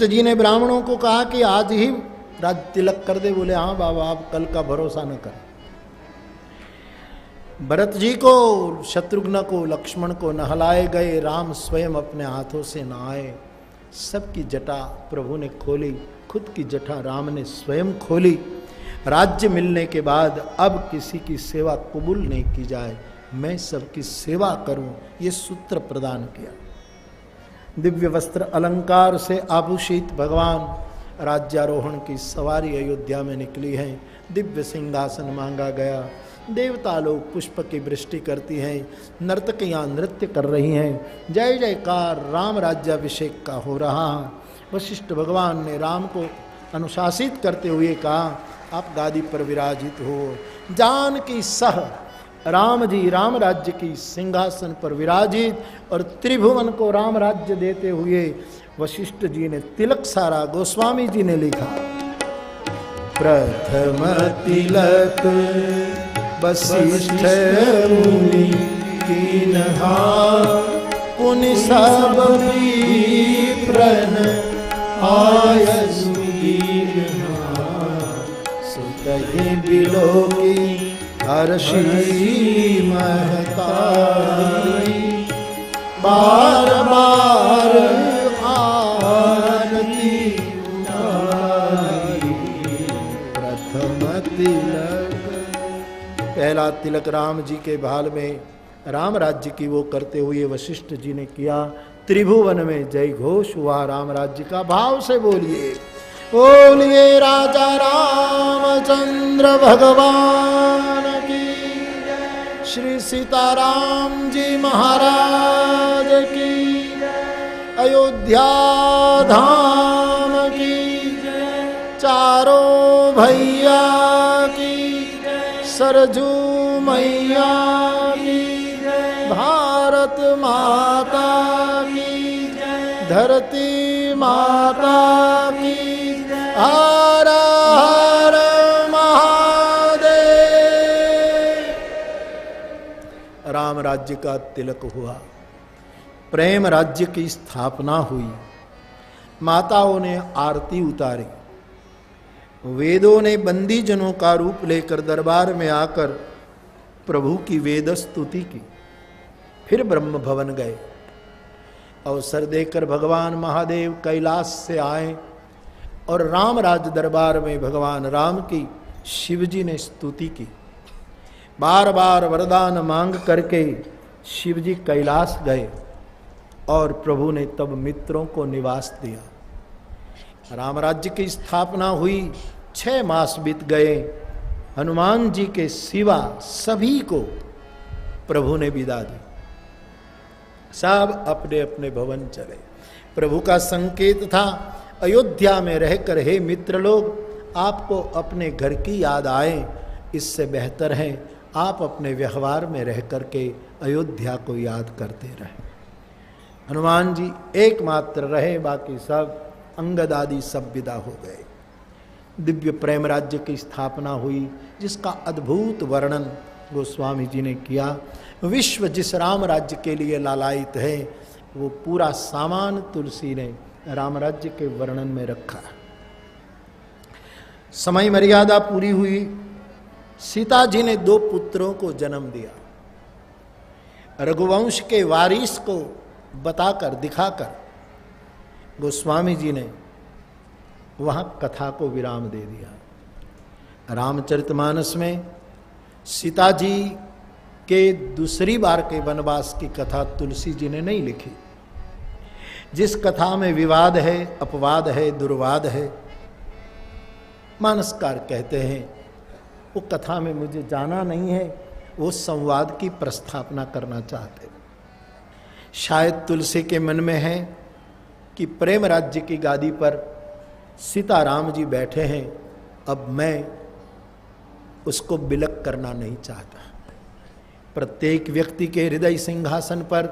वशिष्ठ जी ने ब्राह्मणों को कहा कि आज ही राज तिलक कर दे। बोले हाँ बाबा, आप कल का भरोसा न कर। भरत जी को, शत्रुघ्न को, लक्ष्मण को नहलाए गए, राम स्वयं अपने हाथों से नहाए। सबकी जटा प्रभु ने खोली, खुद की जटा राम ने स्वयं खोली। राज्य मिलने के बाद अब किसी की सेवा कबूल नहीं की जाए, मैं सबकी सेवा करूं, ये सूत्र प्रदान किया। दिव्य वस्त्र अलंकार से आभूषित भगवान राज्यारोहण की सवारी अयोध्या में निकली है। दिव्य सिंहासन मांगा गया, देवता लोग पुष्प की वृष्टि करती हैं, नर्तकियां नृत्य कर रही हैं, जय जयकार राम राज्याभिषेक का हो रहा। वशिष्ठ भगवान ने राम को अनुशासित करते हुए कहा, आप गादी पर विराजित हो। जानकी सह राम जी राम राज्य की सिंहासन पर विराजित और त्रिभुवन को राम राज्य देते हुए वशिष्ठ जी ने तिलक सारा। गोस्वामी जी ने लिखा, प्रथम तिलक वशिष्ठ मुनि कीन्हा, पुनि सब विप्रन आयसु दीन्हा। सुतहि बिलोकी हर्षि महताई, बार बार आरती उतारी। प्रथम तिलक, पहला तिलक राम जी के भाल में राम राज्य की वो करते हुए वशिष्ठ जी ने किया। त्रिभुवन में जय घोष हुआ राम राज्य का। भाव से बोलिए, बोलिए राजा रामचंद्र भगवान की, श्री सीताराम जी महाराज की, अयोध्या धाम की, चारों भैया की, सरजू मैया की, भारत माता की, धरती माता की, हर हर महादेव। राम राज्य का तिलक हुआ, प्रेम राज्य की स्थापना हुई, माताओं ने आरती उतारी, वेदों ने बंदी जनों का रूप लेकर दरबार में आकर प्रभु की वेद स्तुति की। फिर ब्रह्म भवन गए, अवसर देकर भगवान महादेव कैलाश से आए और राम राज दरबार में भगवान राम की शिवजी ने स्तुति की। बार बार वरदान मांग करके शिवजी कैलाश गए और प्रभु ने तब मित्रों को निवास दिया। राम राज्य की स्थापना हुई, 6 मास बीत गए। हनुमान जी के सिवा सभी को प्रभु ने विदा दी, सब अपने अपने भवन चले। प्रभु का संकेत था, अयोध्या में रहकर हे मित्र लोग, आपको अपने घर की याद आए, इससे बेहतर है आप अपने व्यवहार में रह करके अयोध्या को याद करते रहे। हनुमान जी एकमात्र रहे, बाकी सब अंगद आदि सब विदा हो गए। दिव्य प्रेम राज्य की स्थापना हुई, जिसका अद्भुत वर्णन गोस्वामी जी ने किया। विश्व जिस राम राज्य के लिए लालायित है, वो पूरा सामान तुलसी ने राम राज्य के वर्णन में रखा। समय मर्यादा पूरी हुई, सीता जी ने 2 पुत्रों को जन्म दिया। रघुवंश के वारिस को बताकर दिखाकर गोस्वामी जी ने वहां कथा को विराम दे दिया। रामचरितमानस में सीता जी के दूसरी बार के वनवास की कथा तुलसी जी ने नहीं लिखी। जिस कथा में विवाद है, अपवाद है, दुर्वाद है, मानसकार कहते हैं वो कथा में मुझे जाना नहीं है, वो संवाद की प्रस्थापना करना चाहते। शायद तुलसी के मन में है कि प्रेम राज्य की गादी पर सीताराम जी बैठे हैं, अब मैं उसको बिलक करना नहीं चाहता। प्रत्येक व्यक्ति के हृदय सिंहासन पर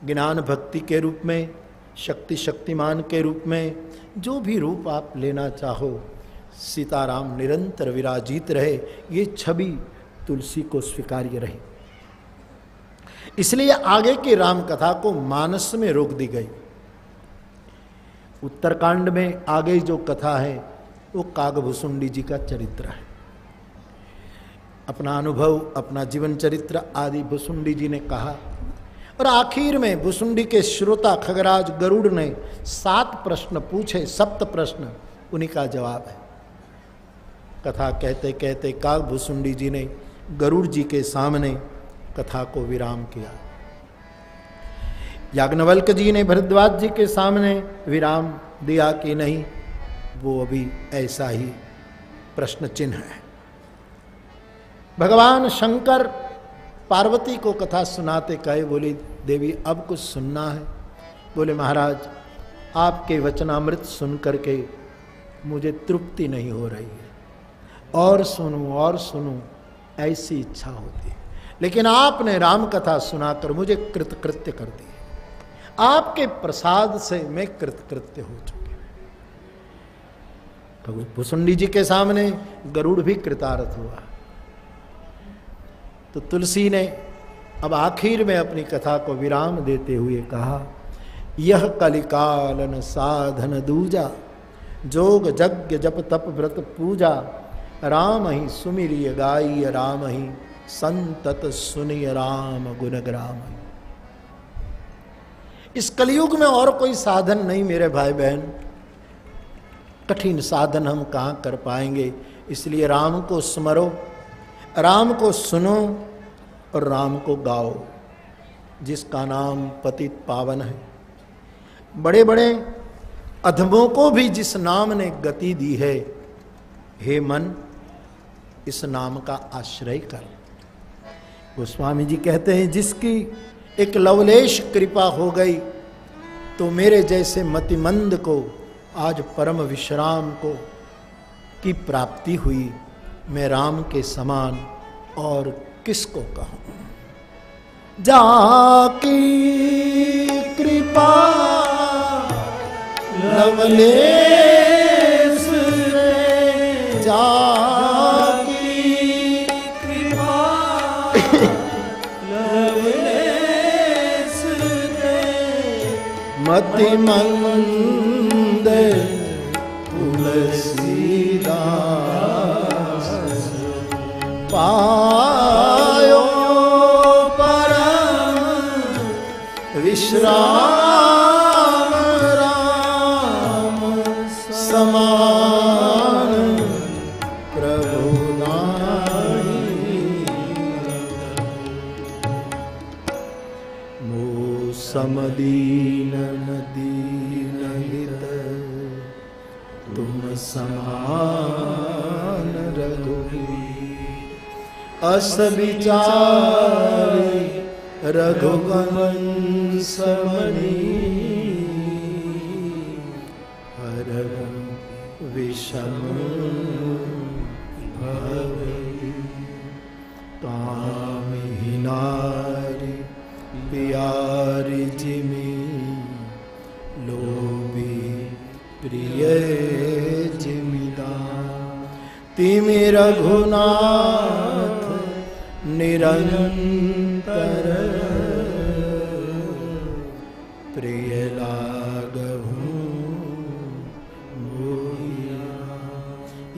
ज्ञान भक्ति के रूप में, शक्ति शक्तिमान के रूप में, जो भी रूप आप लेना चाहो, सीताराम निरंतर विराजित रहे, ये छवि तुलसी को स्वीकार्य रही। इसलिए आगे की राम कथा को मानस में रोक दी गई। उत्तरकांड में आगे जो कथा है वो कागभुसुंडी जी का चरित्र है। अपना अनुभव, अपना जीवन चरित्र आदि भुसुंडी जी ने कहा। और आखिर में भुसुंडी के श्रोता खगराज गरुड़ ने 7 प्रश्न पूछे, 7 प्रश्न, उन्हीं का जवाब है। कथा कहते कहते कागभुसुंडी जी ने गरुड़ जी के सामने कथा को विराम किया। याज्ञवल्क्य जी ने भरद्वाज जी के सामने विराम दिया कि नहीं, वो अभी ऐसा ही प्रश्न चिन्ह है। भगवान शंकर पार्वती को कथा सुनाते कहे, बोले देवी अब कुछ सुनना है। बोले महाराज आपके वचनामृत सुन करके मुझे तृप्ति नहीं हो रही है, और सुनूं ऐसी इच्छा होती है, लेकिन आपने राम कथा सुनाकर मुझे कृतकृत्य कर दी। आपके प्रसाद से मैं कृतकृत्य हो चुके। भुसुंडी जी के सामने गरुड़ भी कृतार्थ हुआ। तो तुलसी ने अब आखिर में अपनी कथा को विराम देते हुए कहा, यह कलिकालन साधन दूजा, जोग यज्ञ जप तप व्रत पूजा, राम ही सुमिरिय गाई राम ही संतत सुनिय राम गुणग्राम। इस कलयुग में और कोई साधन नहीं मेरे भाई बहन, कठिन साधन हम कहां कर पाएंगे। इसलिए राम को स्मरो, राम को सुनो और राम को गाओ, जिसका नाम पतित पावन है। बड़े बड़े अधमों को भी जिस नाम ने गति दी है, हे मन इस नाम का आश्रय कर। गोस्वामी जी कहते हैं, जिसकी एक लवलेश कृपा हो गई तो मेरे जैसे मतिमंद को आज परम विश्राम को की प्राप्ति हुई। मैं राम के समान और किसको कहूं। जाकी कृपा लवलेश रे, जाकी कृपा लवलेश रे, मतिमंद तुलसीदास पायो परम विश्राम, राम समान प्रभु नाहि। मो समदीन दीन हित, तुम समान रघुवीर। अस विचारे रघुवंश मणि, हरहु विषम भवि। कामिहि नारि प्यारि जिमि, लोभी प्रिय जिमिदान। तिमि रघुनाथ निरंतर, प्रिय लागहु मोहिया।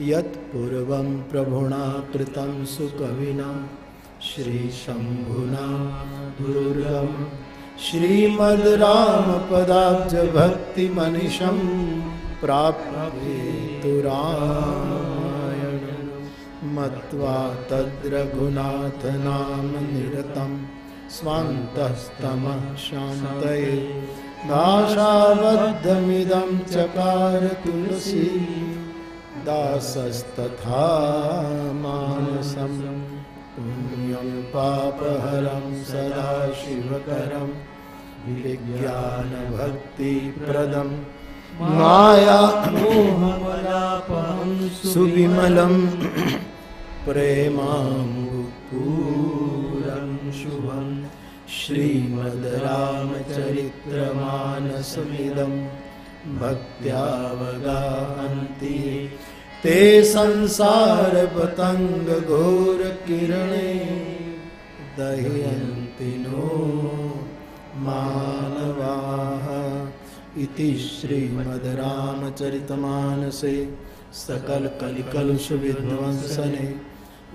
यत् पूर्वं प्रभुना कृतं सुकविना, श्री शंभुना दुर्गम, श्रीमद् राम पदाब्ज भक्ति मनिषं प्राप्येतु रामायण। मत्वा तद्रघुनाथ नाम निरतं, स्वान्तस्तमः शान्तये। भाषाबद्धमिदं चकार तुलसी, दासस्तथा मानसं। पुण्यं पापहरं सदा शिवकरं, विज्ञानभक्तिप्रदं। माया मोहमलापहं सुविमलं, प्रेमाम्बुपूरं शुभं। श्रीमद् रामचरित्रमानसमिदं, भक्त्यावगाहन्ति ते संसार पतंग घोर किरणे। दह्यन्ति नो मानवाः, इति श्रीमद् रामचरितमानसे सकल कलिकलुष विध्वंसने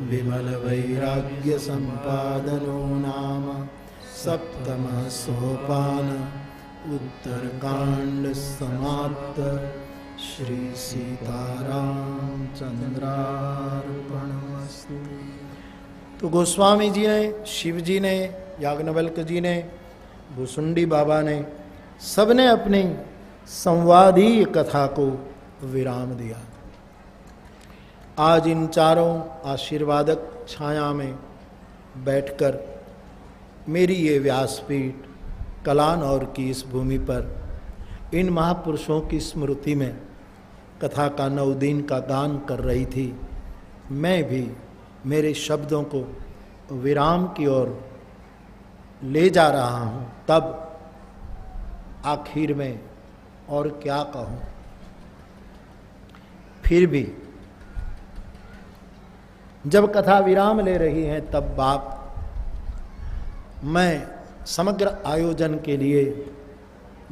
विमल वैराग्य संपादनो नाम सप्तमः सोपान उत्तरकांड समाप्त। श्री सीताराम चंद्रार्पणमस्तु। तो गोस्वामी जी ने, शिव जी ने, याज्ञवल्क्य जी ने, भुसुंडी बाबा ने, सबने अपनी संवादीय कथा को विराम दिया। आज इन चारों आशीर्वादक छाया में बैठकर मेरी ये व्यासपीठ कलानौर की इस भूमि पर इन महापुरुषों की स्मृति में कथा का 9 दिन का गान कर रही थी। मैं भी मेरे शब्दों को विराम की ओर ले जा रहा हूँ। तब आखिर में और क्या कहूँ, फिर भी जब कथा विराम ले रही है तब बाप मैं समग्र आयोजन के लिए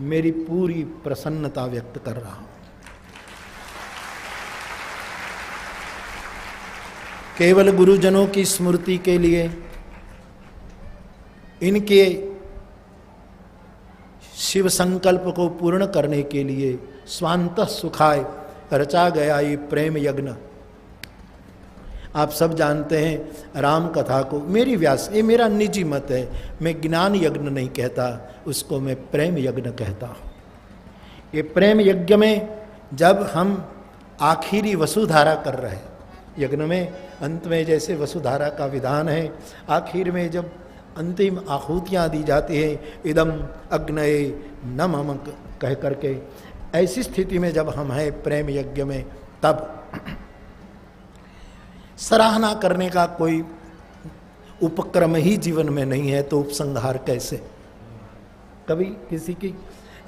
मेरी पूरी प्रसन्नता व्यक्त कर रहा हूं। केवल गुरुजनों की स्मृति के लिए, इनके शिव संकल्प को पूर्ण करने के लिए स्वांतः सुखाय रचा गया ये प्रेम यज्ञ। आप सब जानते हैं राम कथा को, मेरी व्यास, ये मेरा निजी मत है, मैं ज्ञान यज्ञ नहीं कहता, उसको मैं प्रेम यज्ञ कहता हूँ। ये प्रेम यज्ञ में जब हम आखिरी वसुधारा कर रहे हैं, यज्ञ में अंत में जैसे वसुधारा का विधान है, आखिर में जब अंतिम आहुतियाँ दी जाती हैं, इदम अग्नये न मम कह करके, ऐसी स्थिति में जब हम हैं प्रेम यज्ञ में, तब सराहना करने का कोई उपक्रम ही जीवन में नहीं है तो उपसंहार कैसे कभी किसी की।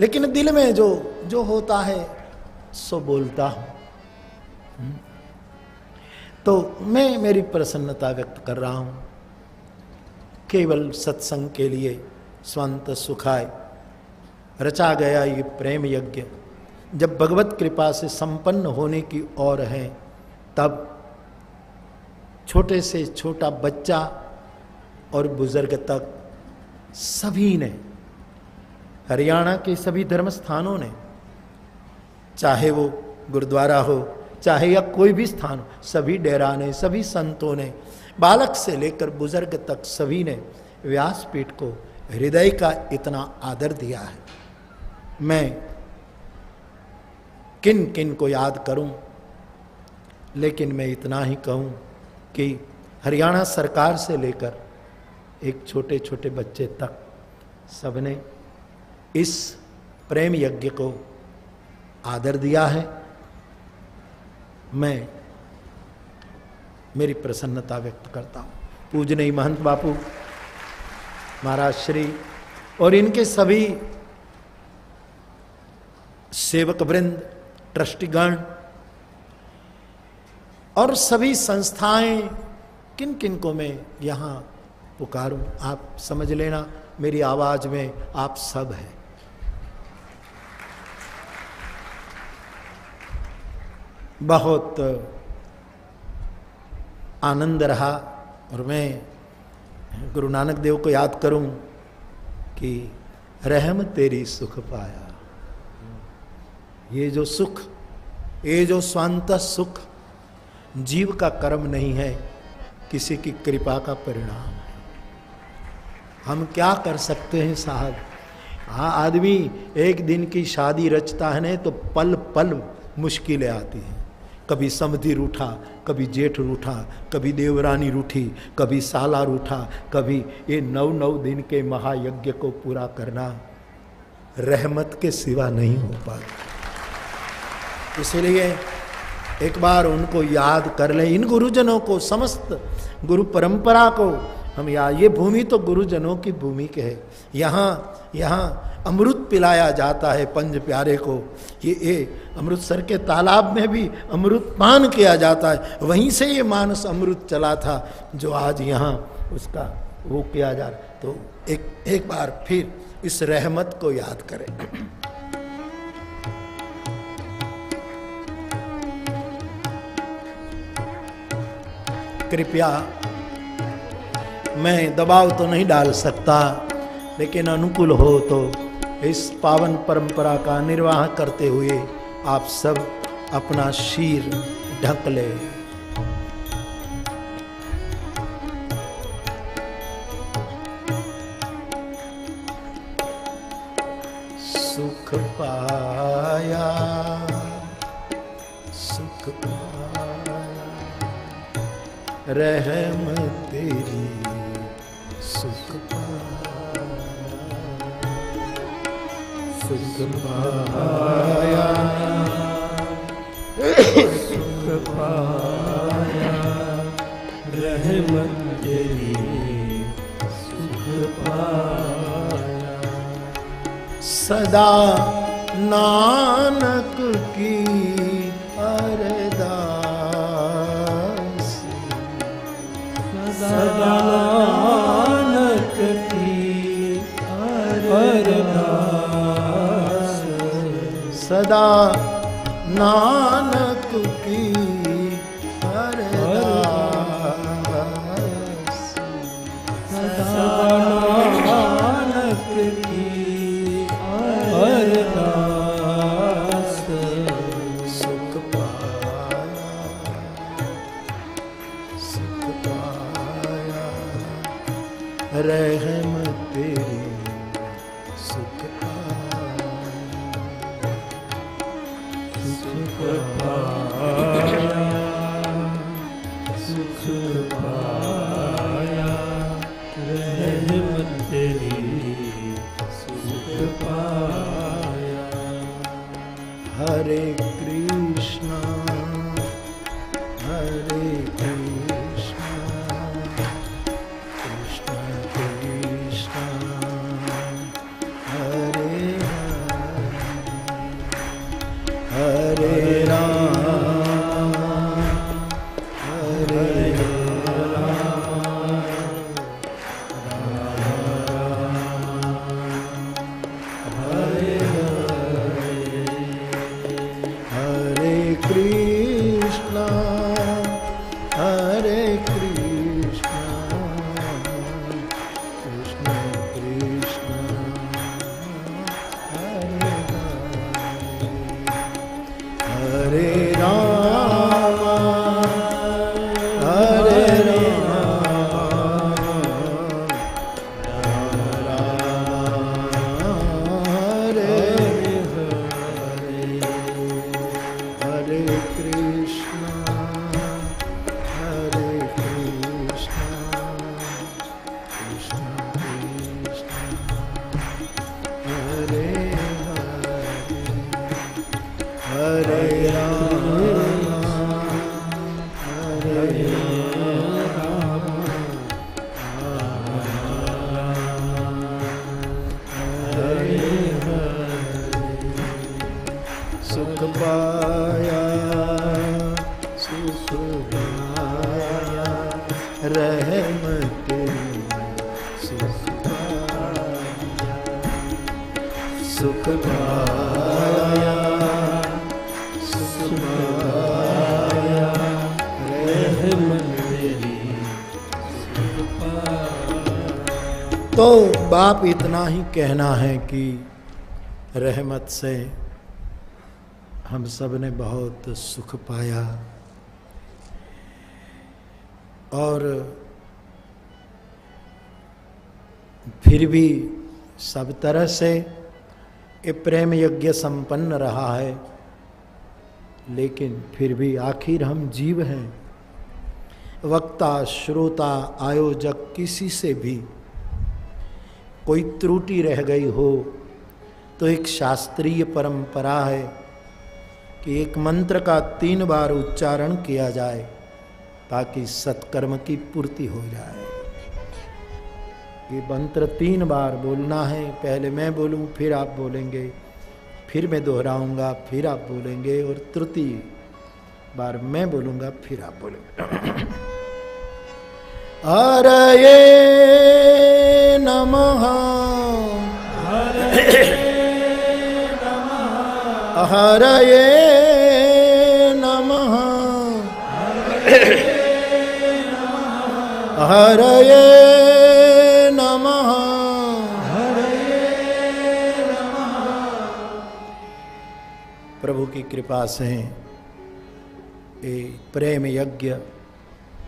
लेकिन दिल में जो होता है सो बोलता हूं। तो मैं मेरी प्रसन्नता व्यक्त कर रहा हूं। केवल सत्संग के लिए स्वांत सुखाय रचा गया ये प्रेम यज्ञ जब भगवत कृपा से संपन्न होने की ओर है, तब छोटे से छोटा बच्चा और बुजुर्ग तक सभी ने, हरियाणा के सभी धर्म स्थानों ने, चाहे वो गुरुद्वारा हो चाहे या कोई भी स्थान, सभी डेरा ने, सभी संतों ने, बालक से लेकर बुजुर्ग तक सभी ने व्यासपीठ को हृदय का इतना आदर दिया है। मैं किन किन को याद करूं, लेकिन मैं इतना ही कहूं कि हरियाणा सरकार से लेकर एक छोटे छोटे बच्चे तक सबने इस प्रेम यज्ञ को आदर दिया है। मैं मेरी प्रसन्नता व्यक्त करता हूँ। पूजनीय महंत बापू महाराज श्री और इनके सभी सेवक वृंद, ट्रस्टीगण और सभी संस्थाएं, किन किन को मैं यहाँ पुकारूं, आप समझ लेना मेरी आवाज में आप सब हैं। बहुत आनंद रहा और मैं गुरु नानक देव को याद करूं कि रहम तेरी सुख पाया। ये जो सुख, ये जो स्वांत सुख जीव का कर्म नहीं है, किसी की कृपा का परिणाम है। हम क्या कर सकते हैं साहब। हाँ, आदमी एक दिन की शादी रचता है न तो पल पल मुश्किलें आती हैं। कभी समधी रूठा, कभी जेठ रूठा, कभी देवरानी रूठी, कभी साला रूठा, कभी ये 9 दिन के महायज्ञ को पूरा करना रहमत के सिवा नहीं हो पाता। इसलिए एक बार उनको याद कर लें, इन गुरुजनों को, समस्त गुरु परंपरा को हम ये भूमि तो गुरुजनों की भूमि के है। यहाँ अमृत पिलाया जाता है पंज प्यारे को। ये अमृतसर के तालाब में भी अमृत पान किया जाता है। वहीं से ये मानस अमृत चला था जो आज यहाँ उसका वो किया जा रहा। तो एक बार फिर इस रहमत को याद करें। कृपया, मैं दबाव तो नहीं डाल सकता, लेकिन अनुकूल हो तो इस पावन परंपरा का निर्वाह करते हुए आप सब अपना शीर ढक ले। सुख पाया, सुख पाया, रहम तेरी सुख पाया, सुख पाया, सुख पाया, रहम तेरी सुख पाया। सदा नानक की अरदास, सदा नानक की अरदास, सदा नानक की अरदास, सदा नानक की अरदास। सुख पाया, सुख पाया, रहम तेरी सुख पाया, सुख पाया, सुख पाया, रहम तेरी सुख पाया। हरे कृष्णा, हरे कृष्णा, कृष्णा कृष्णा, हरे हरे, हरे राम, हरे राम, हरे हरे कृष्णा, हरे कृष्णा, कृष्णा कृष्णा, हरे हरे राम, हरे राम, हरे हरे, हरे कृष्णा, हरे कृष्णा, कृष्णा कृष्णा, हरे हरे, हरे राम, हरे राम, हरे हरे। सुख पाया, सुख पाया, रहम तेरी सुख पाया, सुख पाया, सुख पाया, रहम तेरी सुख पाया। तो बाप इतना ही कहना है कि रहमत से हम सब ने बहुत सुख पाया, और फिर भी सब तरह से ये प्रेम यज्ञ संपन्न रहा है, लेकिन फिर भी आखिर हम जीव हैं। वक्ता, श्रोता, आयोजक किसी से भी कोई त्रुटि रह गई हो तो एक शास्त्रीय परंपरा है कि एक मंत्र का 3 बार उच्चारण किया जाए ताकि सत्कर्म की पूर्ति हो जाए। ये मंत्र 3 बार बोलना है। पहले मैं बोलूं, फिर आप बोलेंगे, फिर मैं दोहराऊंगा, फिर आप बोलेंगे, और तृतीय बार मैं बोलूंगा, फिर आप बोलेंगे। हरये नमः, हरये नमः, हरये नमः, हरये हरये नमः। प्रभु की कृपा से ये प्रेम यज्ञ,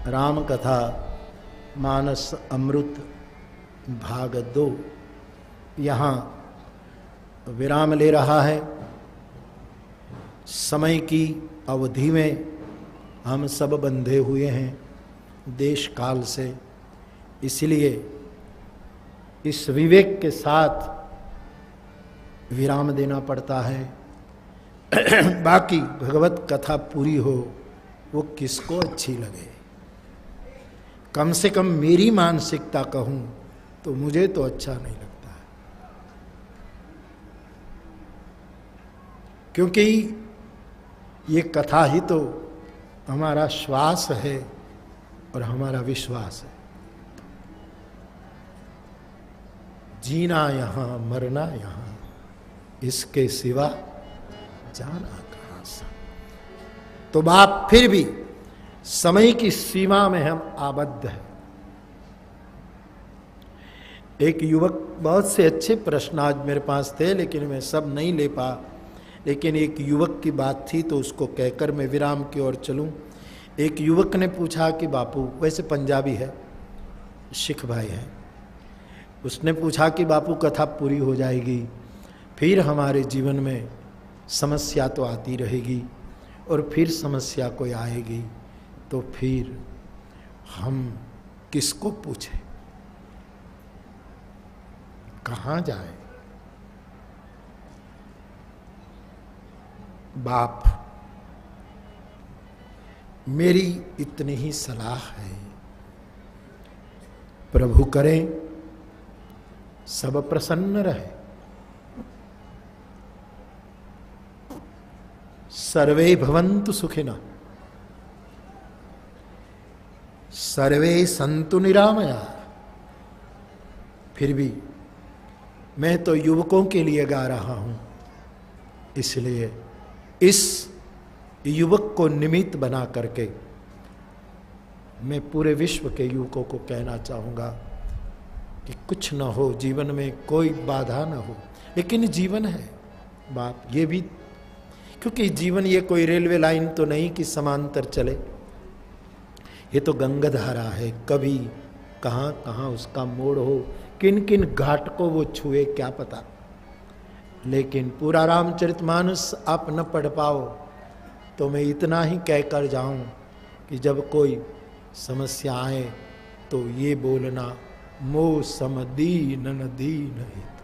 राम कथा, मानस अमृत भाग 2 यहाँ विराम ले रहा है। समय की अवधि में हम सब बंधे हुए हैं देश काल से, इसलिए इस विवेक के साथ विराम देना पड़ता है। बाकी भगवत कथा पूरी हो वो किसको अच्छी लगे, कम से कम मेरी मानसिकता कहूं तो मुझे तो अच्छा नहीं लगता है, क्योंकि ये कथा ही तो हमारा श्वास है और हमारा विश्वास है। जीना यहाँ मरना यहाँ, इसके सिवा जाना कहाँ से। तो बाप फिर भी समय की सीमा में हम आबद्ध हैं। एक युवक, बहुत से अच्छे प्रश्न आज मेरे पास थे लेकिन मैं सब नहीं ले पा, लेकिन एक युवक की बात थी तो उसको कहकर मैं विराम की ओर चलूं। एक युवक ने पूछा कि बापू, वैसे पंजाबी है, सिख भाई है, उसने पूछा कि बापू कथा पूरी हो जाएगी, फिर हमारे जीवन में समस्या तो आती रहेगी और फिर समस्या कोई आएगी तो फिर हम किसको पूछें, कहाँ जाए। बाप, मेरी इतनी ही सलाह है, प्रभु करें सब प्रसन्न रहे, सर्वे भवन्तु सुखिनः, सर्वे सन्तु निरामया। फिर भी मैं तो युवकों के लिए गा रहा हूं, इसलिए इस युवक को निमित्त बना करके मैं पूरे विश्व के युवकों को कहना चाहूँगा कि कुछ न हो जीवन में, कोई बाधा न हो, लेकिन जीवन है बाप, ये भी, क्योंकि जीवन ये कोई रेलवे लाइन तो नहीं कि समांतर चले, ये तो गंगाधारा है, कभी कहाँ कहाँ उसका मोड़ हो, किन किन घाट को वो छुए क्या पता। लेकिन पूरा रामचरितमानस आप न पढ़ पाओ तो मैं इतना ही कहकर जाऊं कि जब कोई समस्या आए तो ये बोलना, मोह सम दीन न दीन हित।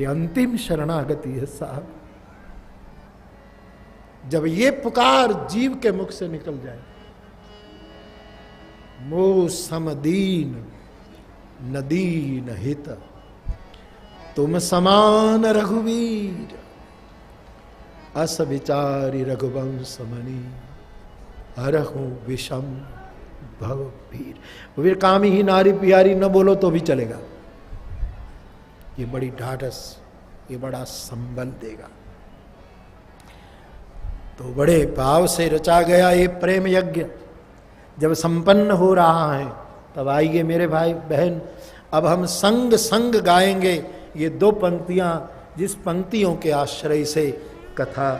ये अंतिम शरणागति है साहब। जब ये पुकार जीव के मुख से निकल जाए, मोह सम दीन न दीन हित, तुम समान रघुवीर, अस विचारी रघुवंश मणि, हरहु विषम भव भीर। वीर कामी ही नारी प्यारी न बोलो तो भी चलेगा, ये बड़ी ढाढ़स, ये बड़ा संबल देगा। तो बड़े भाव से रचा गया ये प्रेम यज्ञ जब संपन्न हो रहा है, तब आइए मेरे भाई बहन, अब हम संग संग गाएंगे ये 2 पंक्तियां, जिस पंक्तियों के आश्रय से कथा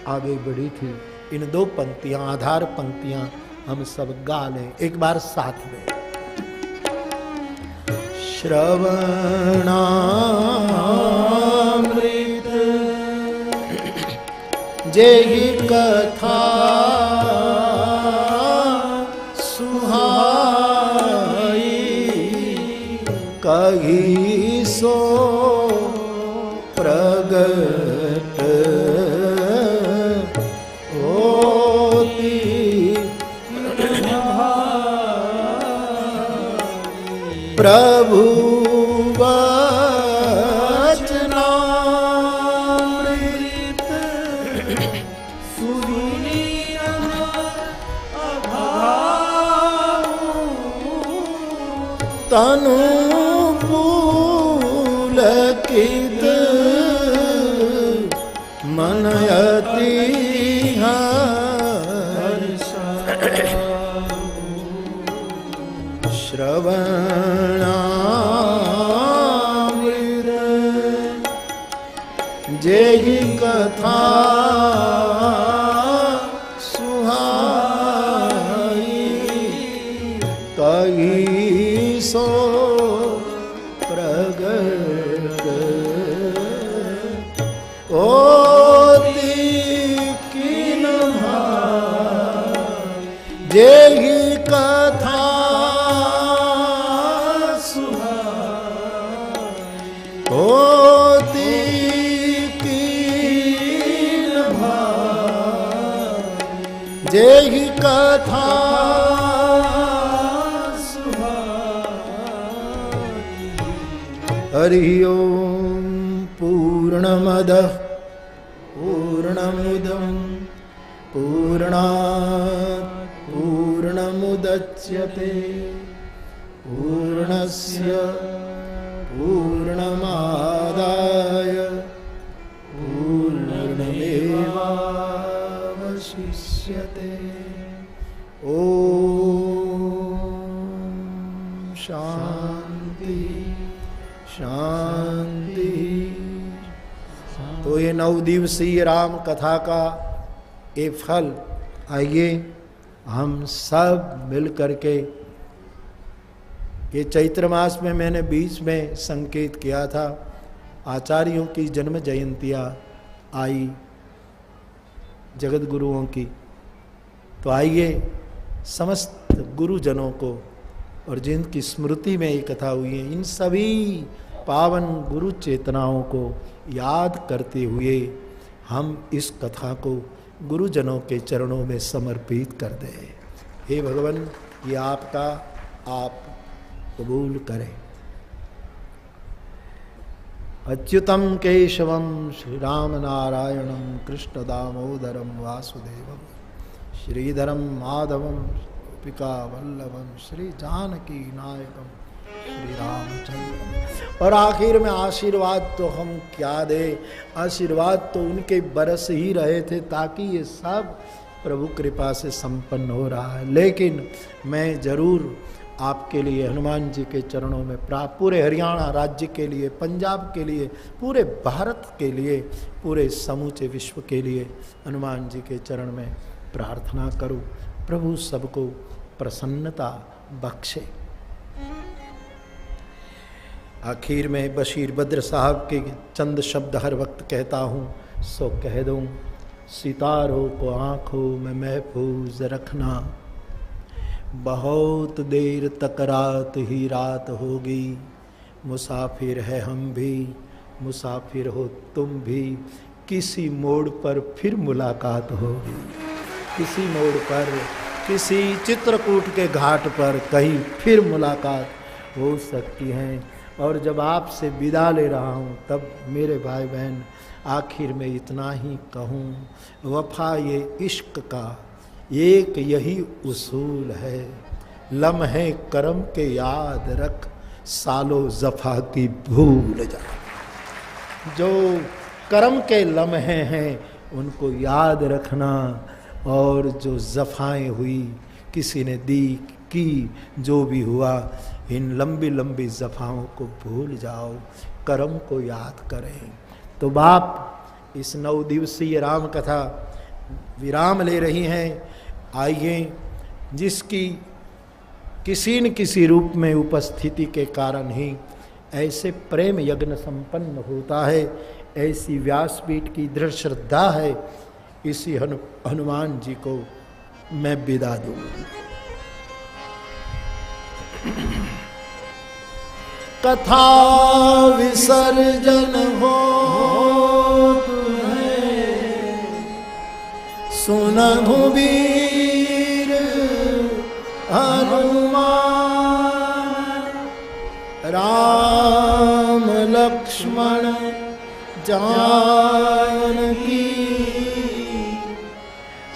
आगे बढ़ी थी। इन 2 पंक्तियां, आधार पंक्तियां हम सब गा लें एक बार साथ में। श्रवणामृत जेहि कथा सुहाई, कही सो प्रगट होती, प्रभु तनु पुलकित मनयति श्रवणामृत जेहि कथा सुहाई कही सो प्रगट होती कीन जेहि कथा सुहाई होती कीन जेहि कथा हरि ओम पूर्णमदः पूर्णमुदं पूर्णात् पूर्णमुदच्यते पूर्णस्य पूर्णमादाय पूर्णमेवावशिष्यते। ओम शांति शांति। तो ये 9 दिवसीय राम कथा का ये फल, आइए हम सब मिल करके, ये चैत्र मास में मैंने बीच में संकेत किया था, आचार्यों की जन्म जयंतियाँ आई, जगत गुरुओं की, तो आइए समस्त गुरुजनों को और जिनकी स्मृति में ये कथा हुई है, इन सभी पावन गुरु चेतनाओं को याद करते हुए हम इस कथा को गुरुजनों के चरणों में समर्पित कर दें। हे भगवान, ये आपका, आप कबूल करें। अच्युतम केशवम श्री राम नारायणम कृष्ण दामोदरम वासुदेवम श्रीधरम माधवम गोपिका वल्लभम श्री जानकी नायकम श्री रामचंद्र। और आखिर में आशीर्वाद तो हम क्या दे, आशीर्वाद तो उनके बरस ही रहे थे ताकि ये सब प्रभु कृपा से संपन्न हो रहा है। लेकिन मैं जरूर आपके लिए हनुमान जी के चरणों में पूरे हरियाणा राज्य के लिए, पंजाब के लिए, पूरे भारत के लिए, पूरे समूचे विश्व के लिए हनुमान जी के चरण में प्रार्थना करूं, प्रभु सबको प्रसन्नता बख्शे। आखिर में बशीर बद्र साहब के चंद शब्द हर वक्त कहता हूँ, सो कह दूँ, सितारों को आँखों में महफूज रखना, बहुत देर तक रात ही रात होगी, मुसाफिर है हम भी, मुसाफिर हो तुम भी, किसी मोड़ पर फिर मुलाकात होगी, किसी मोड़ पर, किसी चित्रकूट के घाट पर कहीं फिर मुलाकात हो सकती है। और जब आपसे विदा ले रहा हूँ तब मेरे भाई बहन आखिर में इतना ही कहूँ, वफा ये इश्क का एक यही उसूल है, लम्हे करम के याद रख, सालों जफा की भूल जा। जो करम के लम्हे हैं उनको याद रखना, और जो जफाएं हुई किसी ने दी की, जो भी हुआ, इन लंबी लंबी जफाओं को भूल जाओ, करम को याद करें। तो बाप इस 9 दिवसीय राम कथा विराम ले रही हैं। आइए, जिसकी किसी न किसी रूप में उपस्थिति के कारण ही ऐसे प्रेम यज्ञ संपन्न होता है, ऐसी व्यासपीठ की दृढ़ श्रद्धा है, इसी हनुमान जी को मैं विदा दूं। कथा विसर्जन हो सुनहु वीर हनुमान, राम लक्ष्मण जानकी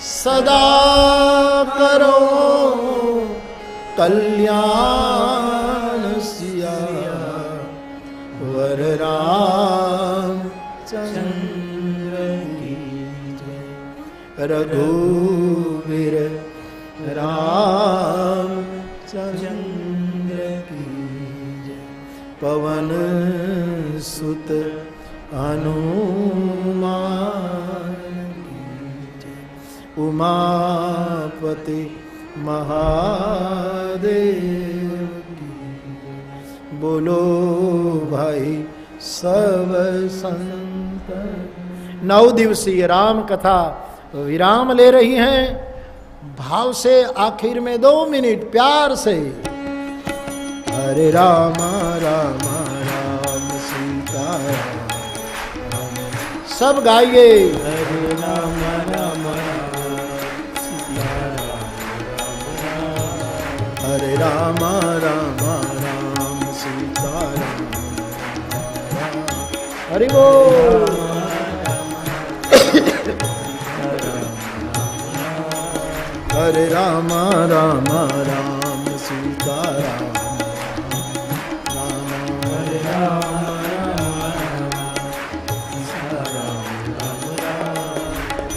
सदा करो कल्याण, सिया वर राम चंद्र की जय, रघुवीर राम चंद्र पवन सुत हनुमान की जय। उमापति महादेव की जय। बोलो भाई सब संत। 9 दिवसीय राम कथा विराम ले रही हैं। भाव से आखिर में 2 मिनट प्यार से हरे राम राम राम सीता राम। सब गाइए हरे राम राम हरे राम राम राम सीता राम। हरि बोल। हरे राम राम राम सीता राम। हरे राम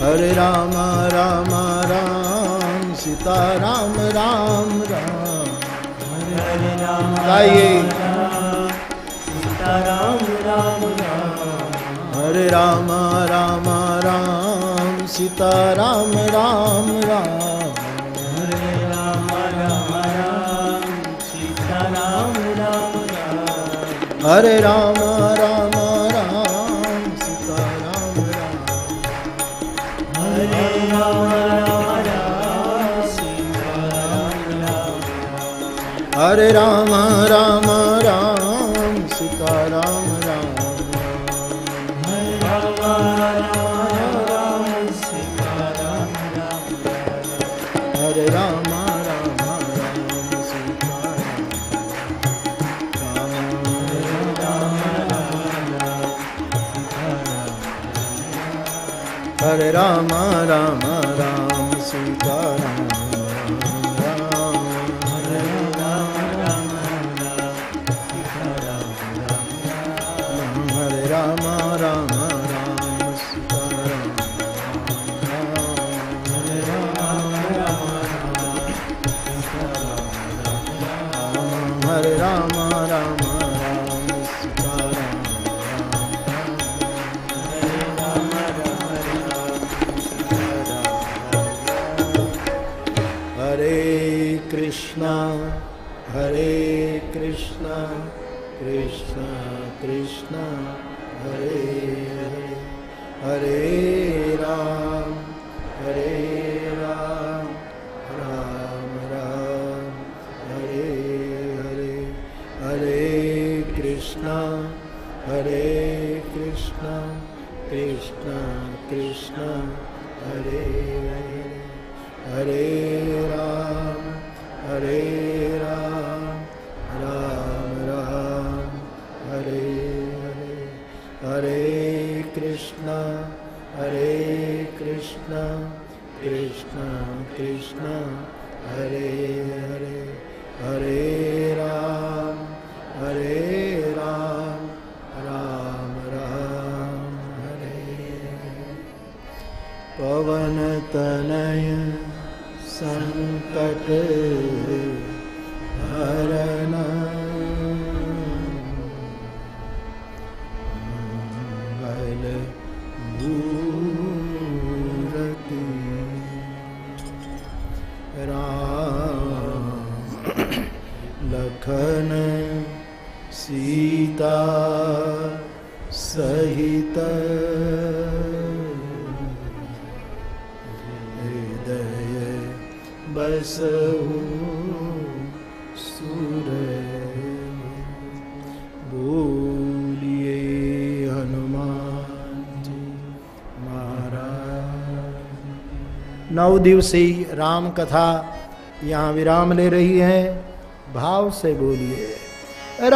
हरे राम राम राम सीता राम राम राम। हरे राम गाइए सीता राम राम राम। हरे राम राम राम सीता राम राम राम। हरे राम राम राम सीता राम राम राम। हरे राम राम राम सीता राम राम। हरे राम राम सीता राम राम। हरे राम राम राम सीता राम राम। हरे राम राम सीता राम राम। हरे राम राम राम सीता राम राम। हरे राम राम राम सीता राम राम। हरे राम राम राम सीता राम राम। हरे राम राम राम सीता राम राम। हरे राम राम राम सीता राम राम। हरे राम राम राम सीता राम राम। हरे कृष्णा कृष्णा कृष्णा हरे हरे। हरे राम राम राम हरे हरे। हरे कृष्णा कृष्णा कृष्णा हरे हरे। हरे राम राम राम हरे हरे। हरे कृष्णा कृष्णा कृष्णा हरे हरे। हरे राम राम राम हरे हरे। पवन तनय संकट हरण मंगल मूरति राम लखन सीता सहित हृदय बसहु सुर। बोलिए हनुमान जी महाराज। 9 दिवसीय राम कथा यहाँ विराम ले रही है। भाव से बोलिए रामचंद्र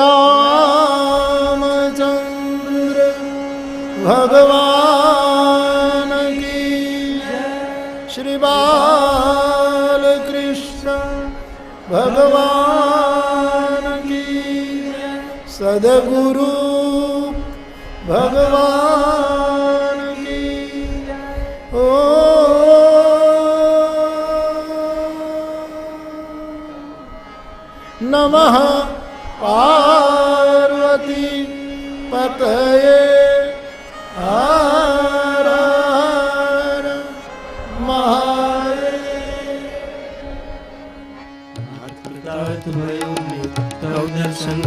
भगवान की जय। श्री बालकृष्ण भगवान की जय। सद्गुरु भगवान की जय। ओ नमः पार्वती तये हर हर महादेव। दर्शन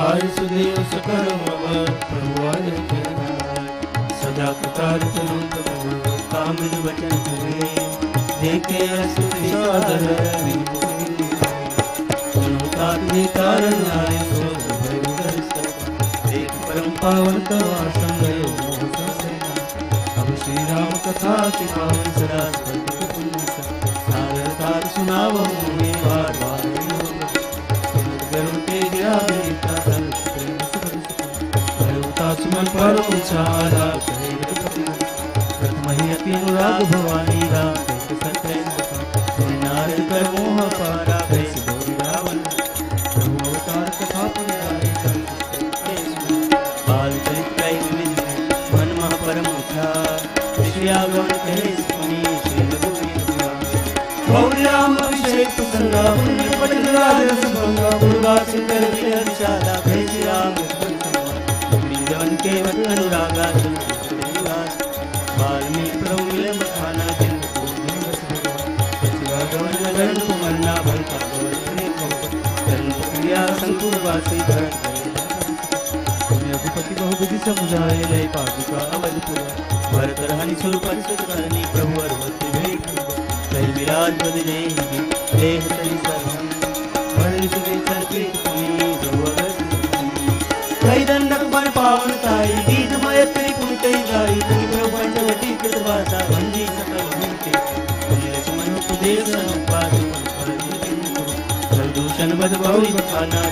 आय सुदेव सकर्म प्रभु आय सदा कृतार्थ कामिन वचन करे देखे असुति सादर कारण आय सोध देख परम पावन तवा संगयो अब श्री राम कथा की पावन सदा सारतार सुनाव मुझे बार बार सुमन पर उछाला प्रथमहि अनुराग भवानी राम नारद कर मोह पारा कैसे गौरी रावण प्रभु अवतार कथा बाल चरित्र मन महापरम विषयागमन कहे श्री गौरी राम अभिषेक प्रसंगा पुण्य पटल राज रसभंगा पूर्वा सुंदर विलय विशाला भय श्री राम वृंदावन के वत अनुरागा वाल्मीकि प्रभु मिले मखाना गगन कुमरना भरता धर्म क्रिया संकुल वासी रघुपति बहुविधि समुदाय लय पादुका अवधपुर भरत रहनि सुरपति सुतकर्णी प्रभु अरवति भेख कई विराज बदले देह तरि सरहम भरनि सुधि सर्पित पुनि प्रभु कई दंडक बन पावन ताई गीत मयत्री पुनते गाई तुम प्रभु पंचवटी कृतवासा भंजी सकल भूते तुमने सुमन उपदेश अनुपात प्रदूषण बद बहुरी बखाना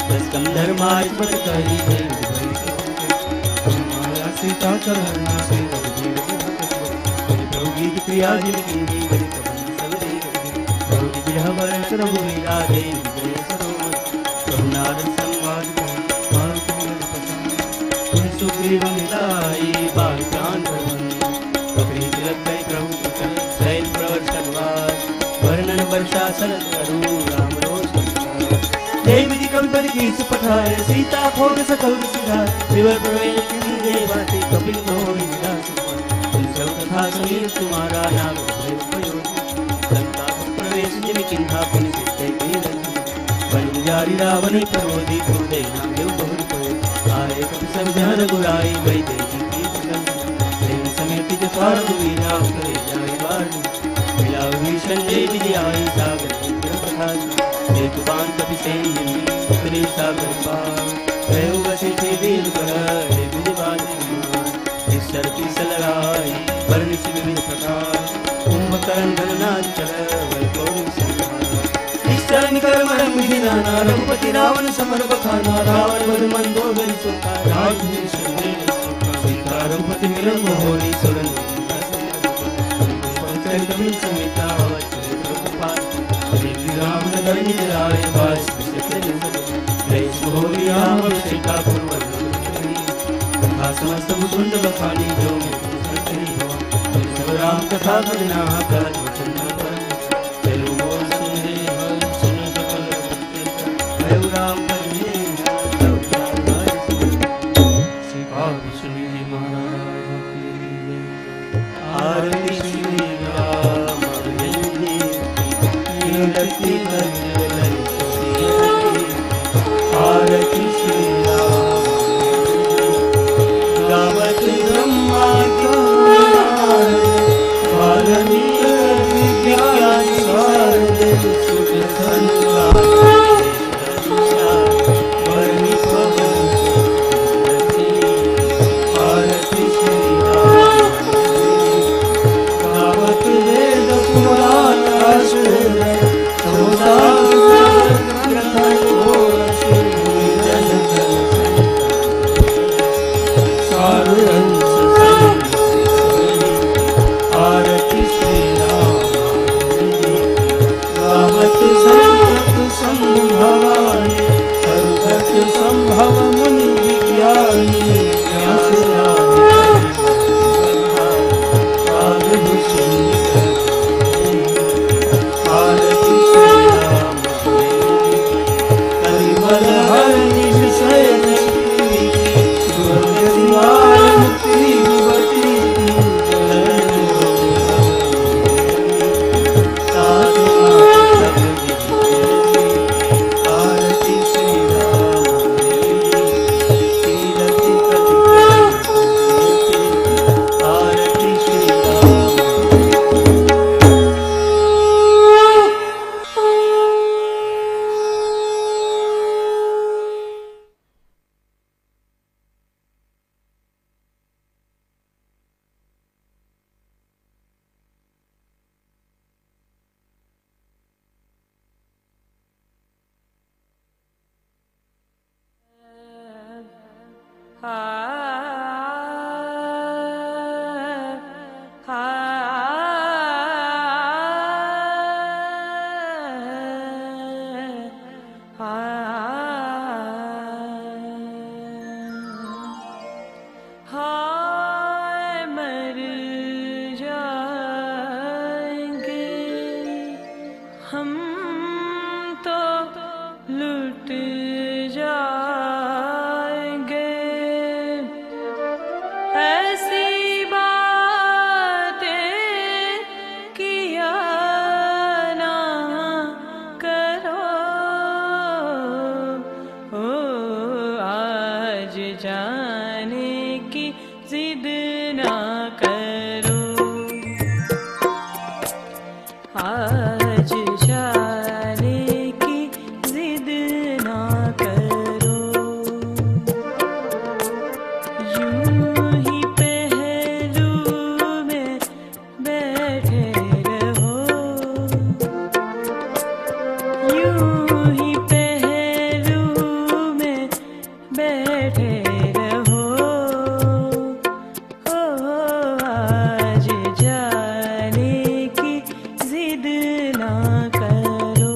दसकम धर्माय पद कही सीता चरणा से प्रभु गीत क्रिया जिनकी प्रभु विरह वरण प्रभु मीरा देवी प्रभु नारद सुग्रीव मिलाई बाल प्राण कपड़ी तिलक कई प्रभु शैल प्रवर्षवास वर्णन वर्षा सरल करु राम रोष देवी कंपन की सुपठाय सीता भोग सकल सिधा विवर प्रवेश की देवाति कपिल मोहि विलास तुम सब कथा समीर तुम्हारा नाम लंका प्रवेश जिमि किन्हा पुनि सिद्धे कीरति वन जारी रावण प्ररोधी क्रोधे नाम देव बहुरी पड़े आए कपि सब जन गुराई गई देवी की प्रेम समेत जथार वीरा करे जाए बार मिला भीषण देवी आई सागर कथा एक बाण कपि सेन उतरे सागर पार भय वसे थे वीर कर देवी बाण ईश्वर की सलराई वर्ण से विविध प्रकार कुंभकर्ण गणनाथ चल वै कौरव चरण कर मरम विधाना रघुपति रावण समर बखाना रावण वध मंदोदरी सोका राज सीता रघुपति मिलन मोहनी सुरन चरितमिल समेता श्री राम नगर निज राय बास मोहनी राम सीता पूर्व कथा समस्त भुसुंड बखानी जो सब राम कथा करना कहत वचन परम चलो मोर सुने राम श्री महाराज आरती श्री राम आरती श्री राम गावत ब्रह्मा विज्ञान सारद सुख संसार आज जाने की जिद ना करो, यूं ही पहलू में बैठे रहो, यूं ही पहलू में बैठे रहो। ओ आज जाने की जिद ना करो।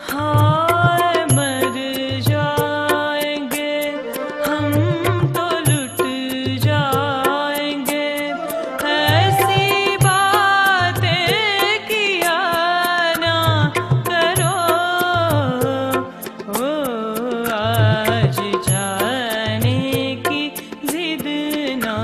हाय मर जाएंगे हम तो लुट जाएंगे, ऐसी बातें किया ना करो। ओ आज जाने की जिद ना